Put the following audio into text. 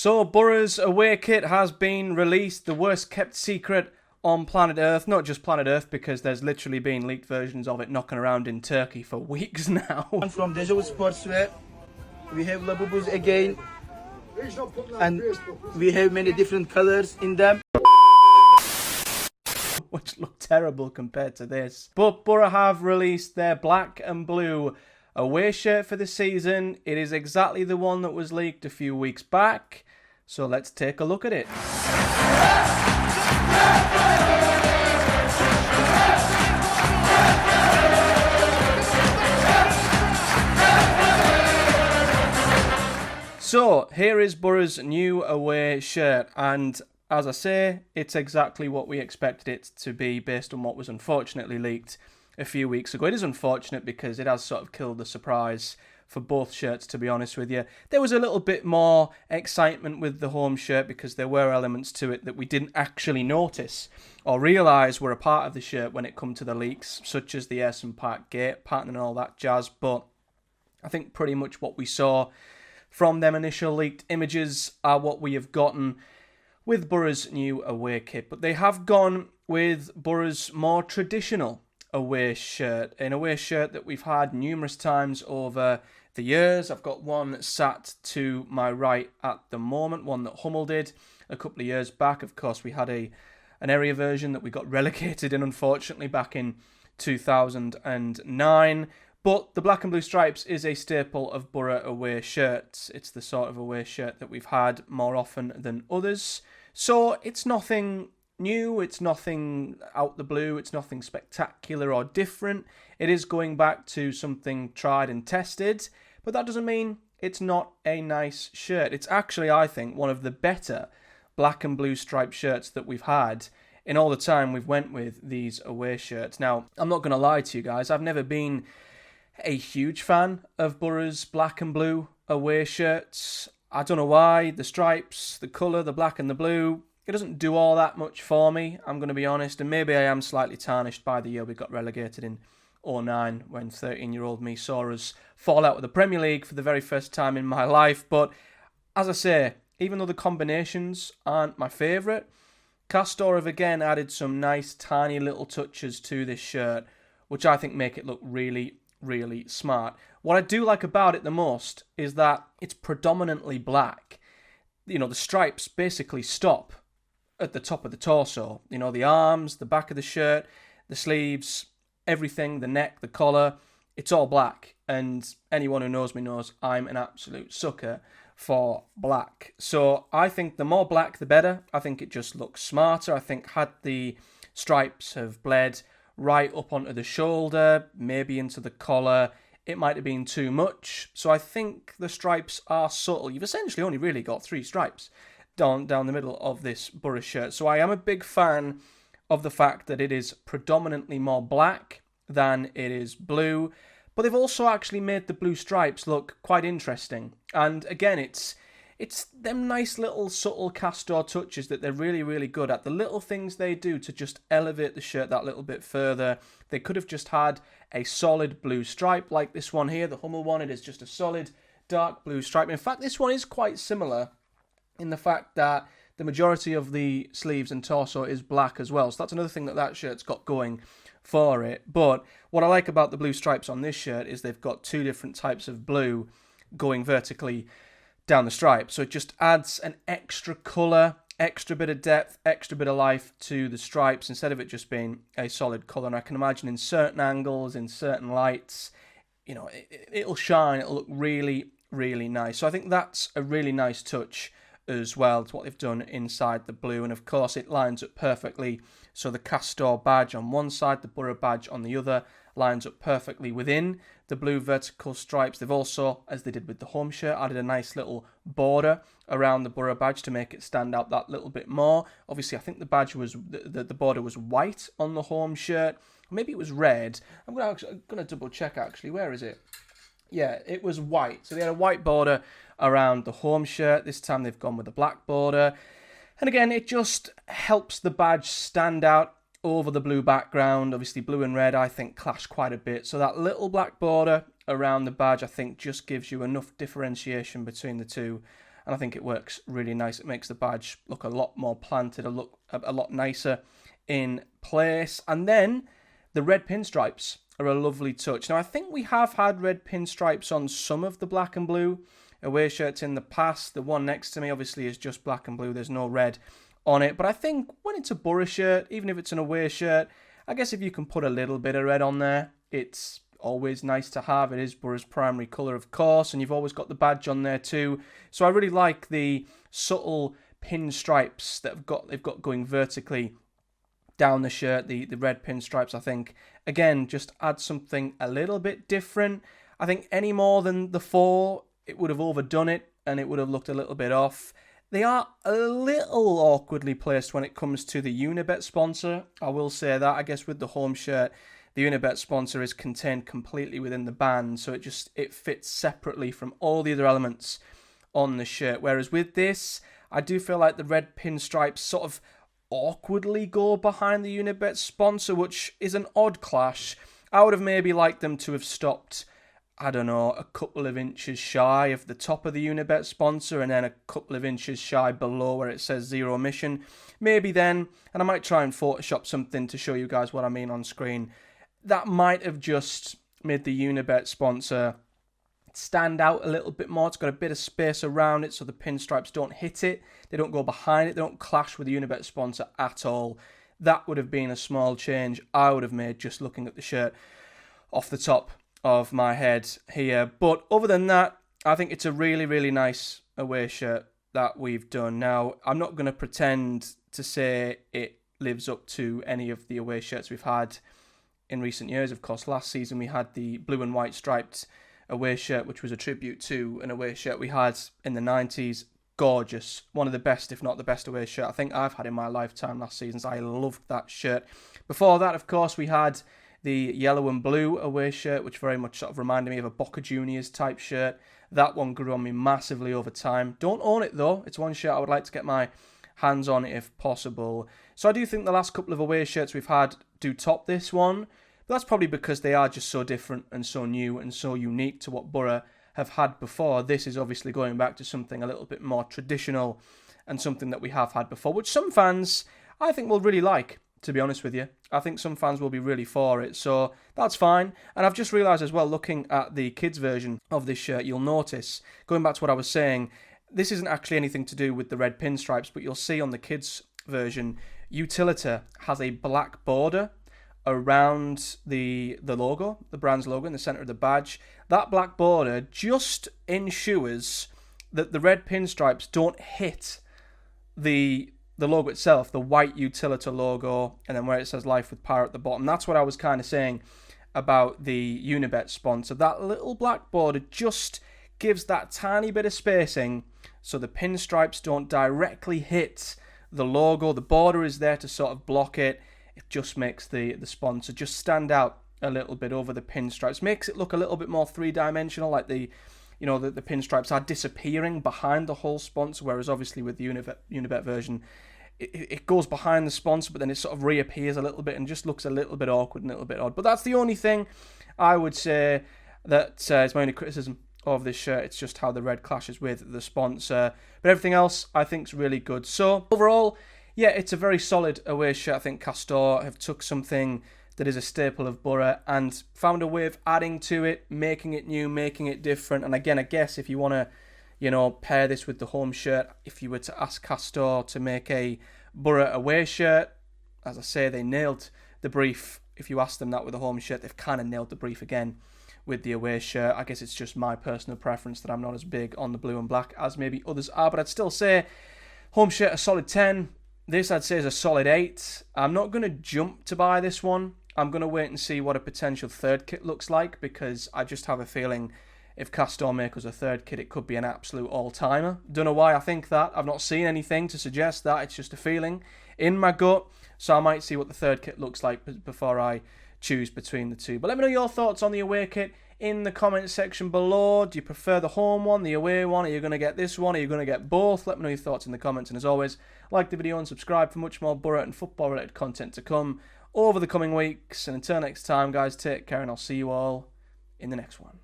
So, Boro's away kit has been released, the worst kept secret on planet Earth. Not just planet Earth, because there's literally been leaked versions of it knocking around in Turkey for weeks now. From Deja Sportswear, we have Labubus again, and we have many different colors in them. Which look terrible compared to this. But Boro have released their black and blue away shirt for the season. It is exactly the one that was leaked a few weeks back. So let's take a look at it. So here is Boro's new away shirt, and as I say, it's exactly what we expected it to be based on what was unfortunately leaked a few weeks ago. It is unfortunate because it has sort of killed the surprise for both shirts, to be honest with you. There was a little bit more excitement with the home shirt because there were elements to it that we didn't actually notice or realise were a part of the shirt when it come to the leaks, such as the Ayers Park gate pattern and all that jazz. But I think pretty much what we saw from them initial leaked images are what we have gotten with Boro's new away kit. But they have gone with Boro's more traditional away shirt, an away shirt that we've had numerous times over the years. I've got one sat to my right at the moment, one that Hummel did a couple of years back. Of course, we had an area version that we got relegated in, unfortunately, back in 2009. But the black and blue stripes is a staple of Boro away shirts. It's the sort of away shirt that we've had more often than others. So it's nothing new, it's nothing out the blue, it's nothing spectacular or different. It is going back to something tried and tested, but that doesn't mean it's not a nice shirt. It's actually, I think, one of the better black and blue striped shirts that we've had in all the time we've went with these away shirts. Now, I'm not going to lie to you guys, I've never been a huge fan of Boro's black and blue away shirts. I don't know why. The stripes, the colour, the black and the blue, it doesn't do all that much for me, I'm going to be honest. And maybe I am slightly tarnished by the year we got relegated in 2009 when 13-year-old me saw us fall out of the Premier League for the very first time in my life. But as I say, even though the combinations aren't my favourite, Castore have again added some nice tiny little touches to this shirt, which I think make it look really, really smart. What I do like about it the most is that it's predominantly black. You know, the stripes basically stop at the top of the torso. You know, the arms, the back of the shirt, the sleeves, everything, the neck, the collar, it's all black. And anyone who knows me knows I'm an absolute sucker for black. So I think the more black, the better. I think it just looks smarter. I think had the stripes have bled right up onto the shoulder, maybe into the collar, it might have been too much. So I think the stripes are subtle. You've essentially only really got 3 stripes down the middle of this Boro shirt. So I am a big fan of the fact that it is predominantly more black than it is blue. But they've also actually made the blue stripes look quite interesting. And again, it's them nice little subtle Castore touches that they're really, really good at. The little things they do to just elevate the shirt that little bit further. They could have just had a solid blue stripe like this one here. The Hummel one, it is just a solid dark blue stripe. In fact, this one is quite similar in the fact that the majority of the sleeves and torso is black as well. So that's another thing that shirt's got going for it. But what I like about the blue stripes on this shirt is they've got 2 different types of blue going vertically down the stripe. So it just adds an extra colour, extra bit of depth, extra bit of life to the stripes instead of it just being a solid colour. And I can imagine in certain angles, in certain lights, you know, it'll shine, it'll look really, really nice. So I think that's a really nice touch as well to what they've done inside the blue. And of course it lines up perfectly. So the Castore badge on one side, the Boro badge on the other, lines up perfectly within the blue vertical stripes. They've also, as they did with the home shirt, added a nice little border around the Boro badge to make it stand out that little bit more. Obviously, I think the badge was, the border was white on the home shirt. Maybe it was red. I'm going to double check actually. Where is it? Yeah, it was white. So they had a white border around the home shirt. This time they've gone with a black border. And again, it just helps the badge stand out over the blue background. Obviously, blue and red, I think, clash quite a bit. So that little black border around the badge, I think, just gives you enough differentiation between the two. and I think it works really nice. It makes the badge look a lot more planted, a lot nicer in place. And then the red pinstripes are a lovely touch. Now, I think we have had red pinstripes on some of the black and blue away shirts in the past. The one next to me obviously is just black and blue. There's no red on it. But I think when it's a Boro shirt, even if it's an away shirt, I guess if you can put a little bit of red on there, it's always nice to have. It is Boro's primary colour, of course, and you've always got the badge on there too. So I really like the subtle pinstripes that they've got going vertically down the shirt, the red pinstripes. I think, again, just add something a little bit different. I think any more than the 4, it would have overdone it, and it would have looked a little bit off. They are a little awkwardly placed when it comes to the Unibet sponsor. I will say that. I guess with the home shirt, the Unibet sponsor is contained completely within the band, so it fits separately from all the other elements on the shirt. Whereas with this, I do feel like the red pinstripes sort of awkwardly go behind the Unibet sponsor, which is an odd clash. I would have maybe liked them to have stopped, I don't know, a couple of inches shy of the top of the Unibet sponsor and then a couple of inches shy below where it says zero emission. Maybe then, and I might try and Photoshop something to show you guys what I mean on screen, that might have just made the Unibet sponsor stand out a little bit more. It's got a bit of space around it so the pinstripes don't hit it. They don't go behind it. They don't clash with the Unibet sponsor at all. That would have been a small change I would have made just looking at the shirt off the top of my head here. But other than that, I think it's a really, really nice away shirt that we've done. Now, I'm not going to pretend to say it lives up to any of the away shirts we've had in recent years. Of course, last season we had the blue and white striped away shirt, which was a tribute to an away shirt we had in the 90s. Gorgeous. One of the best, if not the best away shirt I think I've had in my lifetime last season. So I loved that shirt. Before that, of course, we had the yellow and blue away shirt, which very much sort of reminded me of a Boca Juniors type shirt. That one grew on me massively over time. Don't own it though. It's one shirt I would like to get my hands on if possible. So I do think the last couple of away shirts we've had do top this one. But that's probably because they are just so different and so new and so unique to what Boro have had before. This is obviously going back to something a little bit more traditional and something that we have had before, which some fans I think will really like, to be honest with you. I think some fans will be really for it, so that's fine. And I've just realised as well, looking at the kids version of this shirt, you'll notice, going back to what I was saying, this isn't actually anything to do with the red pinstripes, but you'll see on the kids version, Utilita has a black border around the logo, the brand's logo in the centre of the badge. That black border just ensures that the red pinstripes don't hit the logo itself, the white Utilita logo, and then where it says Life with Power at the bottom. That's what I was kind of saying about the Unibet sponsor. That little black border just gives that tiny bit of spacing so the pinstripes don't directly hit the logo. The border is there to sort of block it. It just makes the sponsor just stand out a little bit over the pinstripes. Makes it look a little bit more three-dimensional, like the pinstripes are disappearing behind the whole sponsor, whereas obviously with the Unibet version, it goes behind the sponsor, but then it sort of reappears a little bit and just looks a little bit awkward and a little bit odd. But that's the only thing I would say that is my only criticism of this shirt. It's just how the red clashes with the sponsor. But everything else I think is really good. So overall, yeah, it's a very solid away shirt. I think Castore have took something that is a staple of Boro and found a way of adding to it, making it new, making it different. And again, I guess if you want to, pair this with the home shirt, if you were to ask Castore to make a Boro away shirt, as I say, they nailed the brief. If you ask them that with the home shirt, they've kind of nailed the brief again with the away shirt. I guess it's just my personal preference that I'm not as big on the blue and black as maybe others are, but I'd still say home shirt a solid 10. This I'd say is a solid 8. I'm not going to jump to buy this one. I'm going to wait and see what a potential third kit looks like, because I just have a feeling if Castore make us a third kit, it could be an absolute all-timer. Don't know why I think that. I've not seen anything to suggest that. It's just a feeling in my gut. So I might see what the third kit looks like before I choose between the two. But let me know your thoughts on the away kit in the comments section below. Do you prefer the home one, the away one? Are you going to get this one? Are you going to get both? Let me know your thoughts in the comments. And as always, like the video and subscribe for much more Boro and football related content to come over the coming weeks. And until next time, guys, take care and I'll see you all in the next one.